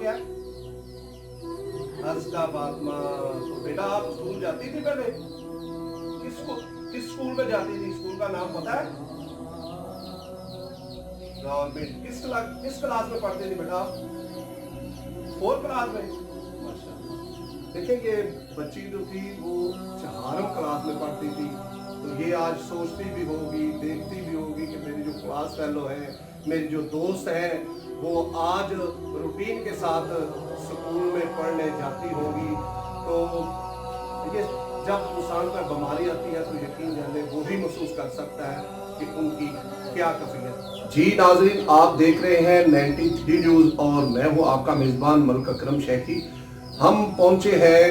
क्या है? हर्षदा फातिमा, तो बेटा आप स्कूल जाती थी पहले? किस स्कूल में जाती थी? स्कूल का नाम पता है? गवर्नमेंट। किस क्लास में पढ़ती थी बेटा आप? 4th क्लास में? माशाल्लाह। देखिए ये बच्ची जो थी वो 4th क्लास में पढ़ती थी, तो ये आज सोचती भी होगी, देखती भी होगी कि मेरी जो क्लास फेलो है, मेरी जो दोस्त है, वो आज रूटीन के साथ स्कूल में पढ़ने जाती होगी। तो ये जब इंसान पर बीमारी आती है तो यकीन जाने वो भी महसूस कर सकता है कि उनकी क्या कैफियत। जी नाज़रीन, आप देख रहे हैं 93 न्यूज़ और मैं हूँ आपका मेज़बान मलिक अकरम शेखी। हम पहुँचे हैं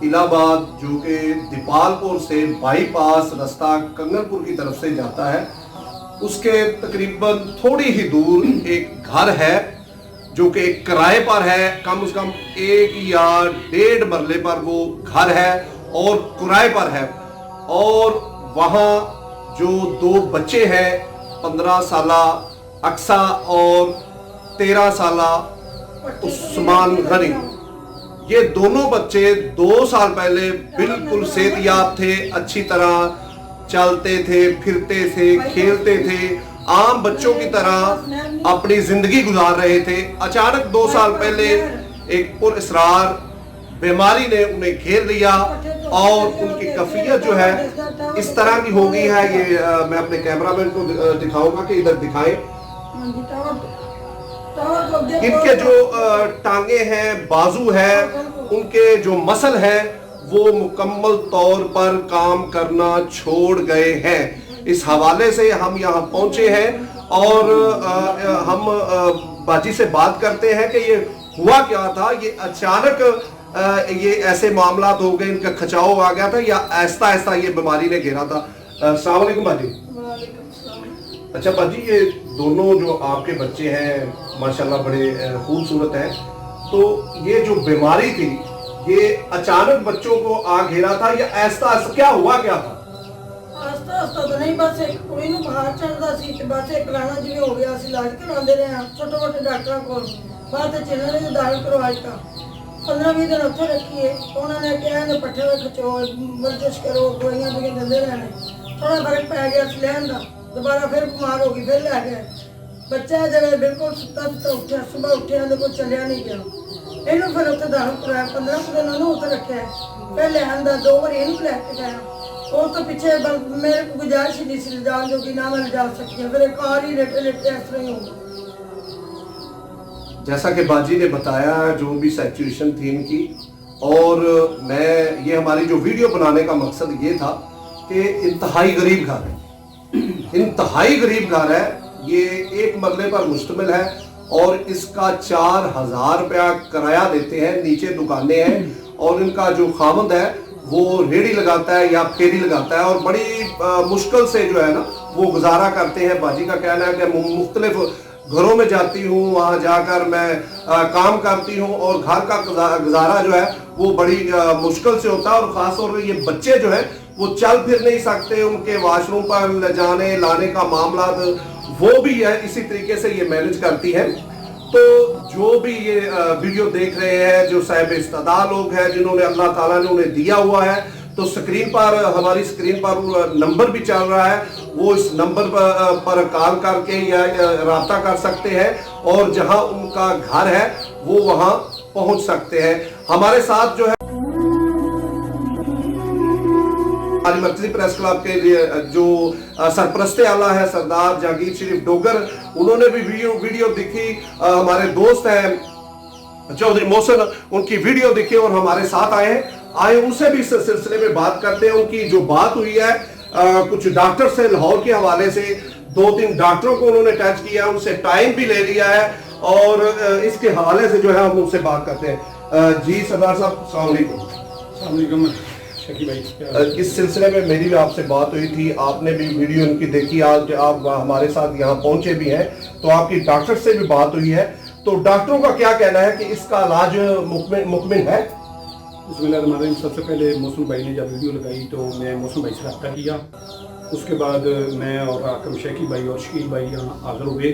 इलाहाबाद, जो कि दीपालपुर से बाईपास रास्ता कंगनपुर की तरफ से जाता है। उसके तकरीबन थोड़ी ही दूर एक घर है जो कि एक किराए पर है, कम से कम 1 या 1.5 मरले पर वो घर है और किराए पर है। और वहाँ जो 2 बच्चे हैं, 15 साला अक्सा और 13 साला उस्मान गनी, ये दोनों बच्चे 2 साल पहले बिल्कुल सेहतयाब थे, अच्छी तरह चलते थे, फिरते थे, खेलते थे, आम बच्चों की तरह अपनी जिंदगी गुजार रहे थे। अचानक 2 साल पहले एक पुरअसरार बीमारी ने उन्हें घेर लिया और उनकी कैफियत जो है इस तरह की हो गई है। ये मैं अपने कैमरामैन को दिखाऊंगा कि इधर दिखाएं। इनके जो टांगे हैं, बाजू है, उनके जो मसल है वो मुकम्मल तौर पर काम करना छोड़ गए हैं। इस हवाले से हम यहाँ पहुंचे हैं और हम बाजी से बात करते हैं कि ये हुआ क्या था। ये अचानक ये ऐसे मामला हो गए, इनका खचाव आ गया था या आहिस्ता आहिस्ता ये बीमारी ने घेरा था? अस्सलाम वालेकुम बाजी। अच्छा बाजी, ये दोनों जो आपके बच्चे हैं माशाल्लाह बड़े खूबसूरत हैं, तो ये जो बीमारी थी ये अचानक बच्चों को आ घेरा था या आहिस्ता आहिस्ता, क्या हुआ क्या था? आस्ता आस्ता तो नहीं, बस एक कुड़ी ਨੂੰ ਬਾਹਰ ਚੜਦਾ ਸੀ ਤੇ ਬਸ ਇੱਕ ਰਾਣਾ ਜਿਵੇਂ ਹੋ ਗਿਆ ਸੀ, ਇਲਾਜ ਕਰਾਉਂਦੇ ਰਹੇ ਆ ਛੋਟੇ ਮੋਟੇ ਡਾਕਟਰਾਂ ਕੋਲ। ਬਾਅਦ ਵਿੱਚ ਇਹਨਾਂ ਨੇ ਦਾਖਲ ਕਰਵਾਇਆ, 15-20 ਦਿਨ ਉੱਥੇ ਰੱਖੀਏ। ਉਹਨਾਂ ਨੇ ਕਿਹਾ ਨੇ ਪੱਠੇ ਵਿੱਚ ਖਚੋ, ਵਰਜਿਸ਼ ਕਰੋ, ਦਵਾਈਆਂ ਵੀ ਦਿੰਦੇ ਰਹੇ ਨੇ। ਥੋੜਾ ਫਰਕ ਪੈ ਗਿਆ ਸੀ ਲੈਣ ਦਾ, ਦੁਬਾਰਾ ਫਿਰ ਬਿਮਾਰ ਹੋ ਗਈ, ਫਿਰ ਲੈ ਗਏ। ਬੱਚਾ ਜਿਵੇਂ ਬਿਲਕੁਲ ਸੁੱਤਾ ਉੱਠਿਆ, ਸਵੇਰ ਉੱਠਿਆ ਤੇ ਕੋਈ ਚੱਲਿਆ ਨਹੀਂ ਗਿਆ। ਇਹਨੂੰ ਫਿਰ ਉੱਥੇ ਦਾਖਲ ਕਰਾਇਆ, 15 ਦਿਨ ਉਹਨੂੰ ਉੱਥੇ ਰੱਖਿਆ। ਫਿਰ ਲੈਣ ਦਾ 2 ਵਾਰ ਇਹਨੂੰ ਲੈ ਕੇ ਗਿਆ। और तो पीछे मेरे को गुजारिश नहीं सी जान जो कि ना मैं जा सकती हूँ, फिर कार ही लेटे लेटे इस तरह ही होगा। जैसा कि बाजी ने बताया जो भी सिचुएशन थी इनकी, और मैं ये हमारी जो वीडियो बनाने का मकसद ये था कि इंतहाई गरीब घर है, इंतहाई गरीब घर है। ये 1 मरले पर मुश्तमिल है और इसका 4000 रुपया किराया देते हैं। नीचे दुकानें हैं और इनका जो खामद है वो रेड़ी लगाता है या फेरी लगाता है और बड़ी मुश्किल से जो है ना वो गुजारा करते हैं। बाजी का कहना है कि मुख्तलिफ घरों में जाती हूँ, वहाँ जाकर मैं काम करती हूँ और घर का गुजारा जो है वो बड़ी मुश्किल से होता है। और ख़ास तौर पर ये बच्चे जो है वो चल फिर नहीं सकते, उनके वाशरूम पर ले जाने लाने का मामला वो भी है, इसी तरीके से ये मैनेज करती है। तो जो भी ये वीडियो देख रहे हैं, जो साहिब इस्तिदा लोग हैं जिन्होंने अल्लाह ताला ने उन्हें दिया हुआ है, तो स्क्रीन पर हमारी स्क्रीन पर नंबर भी चल रहा है, वो इस नंबर पर कॉल करके या राब्ता कर सकते हैं और जहां उनका घर है वो वहां पहुंच सकते हैं। हमारे साथ जो है मर्कजी प्रेस क्लब के लिए जो सरपरस्ते आला है सरदार जहांगीर शरीफ डोगर, उन्होंने भी वीडियो दिखी। हमारे दोस्त हैं चौधरी मोहसिन, उनकी वीडियो दिखी और हमारे साथ आए उनसे भी इस सिलसिले में बात करते हैं। उनकी जो बात हुई है कुछ डॉक्टर से लाहौर के हवाले से 2-3 डॉक्टरों को उन्होंने टच किया, उनसे टाइम भी ले लिया है और इसके हवाले से जो है हम उनसे बात करते हैं। जी सरदार साहब, अस्सलाम वालेकुम। इस सिलसिले में मेरी भी आपसे बात हुई थी, आपने भी वीडियो इनकी देखी, आज आप हमारे साथ यहाँ पहुंचे भी हैं, तो आपकी डॉक्टर से भी बात हुई है, तो डॉक्टरों का क्या कहना है कि इसका इलाज मुकम्मल है? बिस्मिल्लाहिर्रहमानिर्रहीम। सबसे पहले मौसम भाई ने जब वीडियो लगाई तो मैं मौसम भाई से रब्ता किया, उसके बाद मैं और आकम शेखी भाई और शकील भाई यहाँ हाज़िर हुए।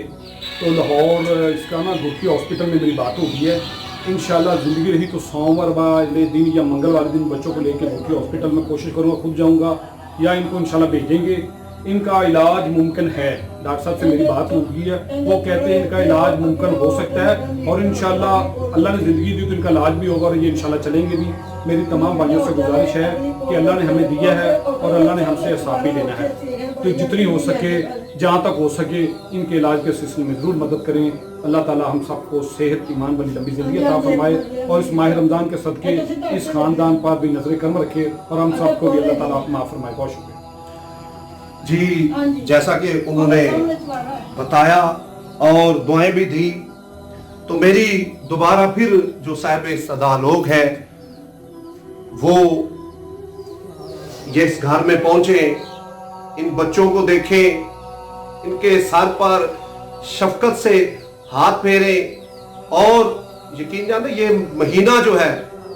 तो लाहौर इसका ना दुखी हॉस्पिटल में मेरी बात हो गई है, इंशाल्लाह ज़िंदगी रही तो सोमवार वाले दिन या मंगलवार दिन बच्चों को लेकर भूखी हॉस्पिटल में कोशिश करूँगा, खुद जाऊँगा या इनको इंशाल्लाह भेजेंगे। इनका इलाज मुमकिन है, डॉक्टर साहब से मेरी बात हो गई है, वो कहते हैं इनका इलाज मुमकिन हो सकता है और इंशाल्लाह अल्लाह ने ज़िंदगी दी तो इनका इलाज भी होगा और ये इंशाल्लाह चलेंगे भी। मेरी तमाम भाइयों से गुजारिश है कि अल्लाह ने हमें दिया है और अल्लाह ने हमसे इंसाफ भी लेना है, तो जितनी हो सके, जहाँ तक हो सके इनके इलाज के सिलसिले में ज़रूर मदद करें। अल्लाह ताला हम सबको सेहत, ईमान वाली लंबी ज़िंदगी अता फरमाए और इस माह रमज़ान के सदके इस ख़ानदान पर भी नज़र करम रखे और हम सबको भी अल्लाह ताला माफ़ फरमाए। बहुत शुक्रिया जी। जैसा कि उन्होंने बताया और दुआएं भी दी, तो मेरी दोबारा फिर जो साहिब सदा लोग हैं वो ये इस घर में पहुंचे, इन बच्चों को देखें, इनके सर पर शफकत से हाथ फेरे और यकीन जाने ये महीना जो है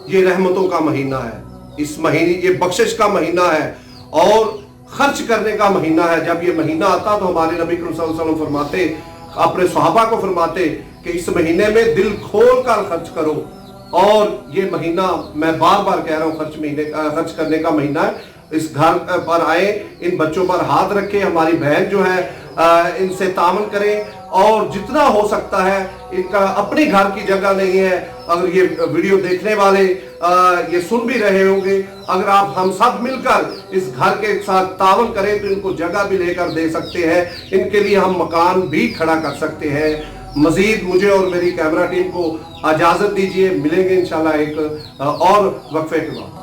ये रहमतों का महीना है, इस महीने ये बख्शिश का महीना है और खर्च करने का महीना है। जब ये महीना आता तो हमारे नबी करीम सल्लल्लाहु अलैहि वसल्लम फरमाते, अपने सहाबा को फरमाते कि इस महीने में दिल खोल कर खर्च करो। और ये महीना मैं बार बार कह रहा हूँ खर्च करने का महीना है। इस घर पर आए, इन बच्चों पर हाथ रखे, हमारी बहन जो है इनसे तामन करें और जितना हो सकता है, इनका अपनी घर की जगह नहीं है। अगर ये वीडियो देखने वाले ये सुन भी रहे होंगे, अगर आप हम सब मिलकर इस घर के साथ तावन करें तो इनको जगह भी लेकर दे सकते हैं, इनके लिए हम मकान भी खड़ा कर सकते हैं। मजीद मुझे और मेरी कैमरा टीम को इजाजत दीजिए, मिलेंगे इंशाल्लाह एक और वक्फे के बाद।